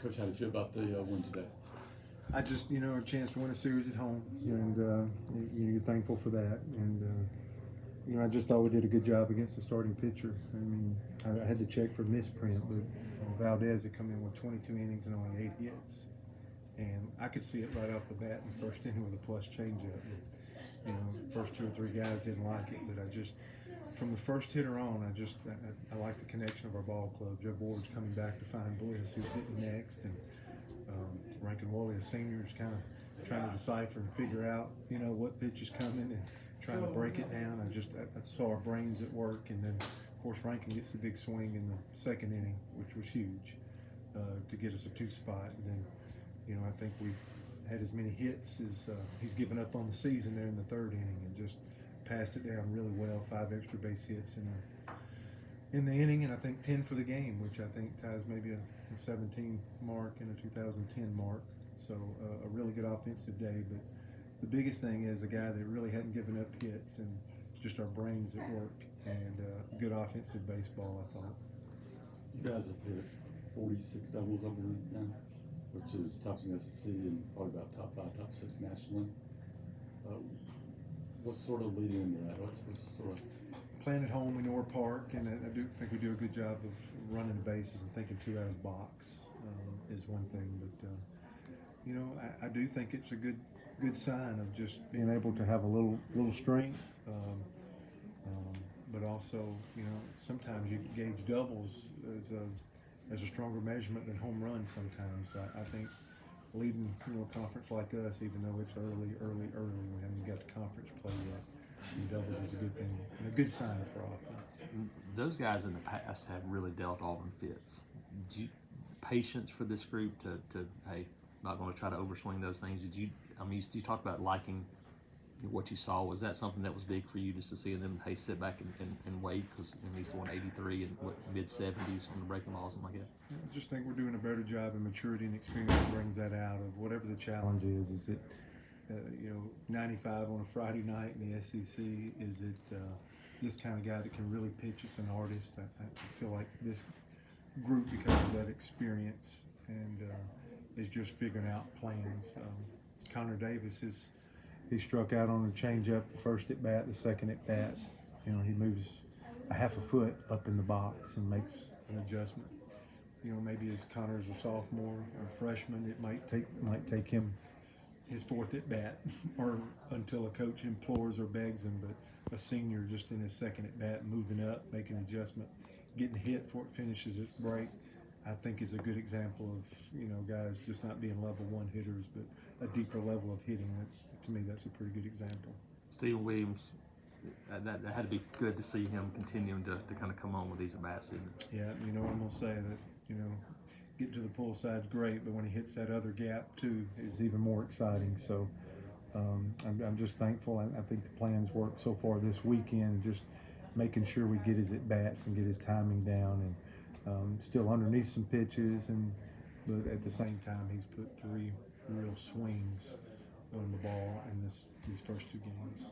Coach, how did you feel about the win today? I just, a chance to win a series at home, and you're thankful for that. And I just thought we did a good job against the starting pitcher. I mean, I had to check for misprint, but Valdez had come in with 22 innings and only 8 hits, and I could see it right off the bat in the first inning with a plus changeup. First 2 or 3 guys didn't like it, but from the first hitter on, I like the connection of our ball club. Joe Ward's coming back to find Bliss, who's hitting next, and Rankin Woolley, a senior, is kind of trying to decipher and figure out, what pitch is coming and trying to break it down. I saw our brains at work, and then of course Rankin gets a big swing in the second inning, which was huge to get us a 2 spot. And then, I think we had as many hits as he's given up on the season there in the 3rd inning, and just passed it down really well. 5 extra base hits in the inning, and I think 10 for the game, which I think ties maybe a 17 mark and a 2010 mark. So a really good offensive day. But the biggest thing is a guy that really hadn't given up hits, and just our brains at work, and good offensive baseball, I thought. You guys have hit 46 doubles over now, which is tops in the SEC and probably about top 5, top 6 nationally. What's sort of leading into that? What's sort of playing at home, we know our park, and I do think we do a good job of running the bases and thinking 2 out of the box is one thing. But I do think it's a good sign of just being able to have a little strength, but also sometimes you gauge doubles as a stronger measurement than home runs. Sometimes I think leading a conference like us, even though it's early, we haven't got the conference play yet. And doubles is a good thing and a good sign for offense. Those guys in the past have really dealt Auburn fits. Do you patience for this group to hey, not going to try to overswing those things? You talked about liking what you saw. Was that something that was big for you, just to see them, hey, sit back and wait, because he's won 83 and mid-70s on the breaking balls and like that? I just think we're doing a better job, and maturity and experience brings that out of whatever the challenge is. Is it 95 on a Friday night in the SEC? Is it this kind of guy that can really pitch? It's an artist. I feel like this group, because of that experience, and is just figuring out plans. Connor Davis he struck out on a changeup the first at bat, the second at bat. He moves a half a foot up in the box and makes an adjustment. Maybe as Connor's a sophomore or a freshman, it might take him his 4th at bat, or until a coach implores or begs him. But a senior, just in his 2nd at bat, moving up, making an adjustment, getting hit before it finishes its break, I think is a good example of guys just not being level 1 hitters, but a deeper level of hitting. To me, that's a pretty good example. Steven Williams, that had to be good to see him continuing to kind of come on with these at bats, isn't it? Yeah, I'm gonna say that getting to the pull side's great, but when he hits that other gap too, is even more exciting. So I'm just thankful. I think the plans worked so far this weekend, just making sure we get his at bats and get his timing down, and still underneath some pitches, but at the same time he's put 3 real swings on the ball in these first 2 games.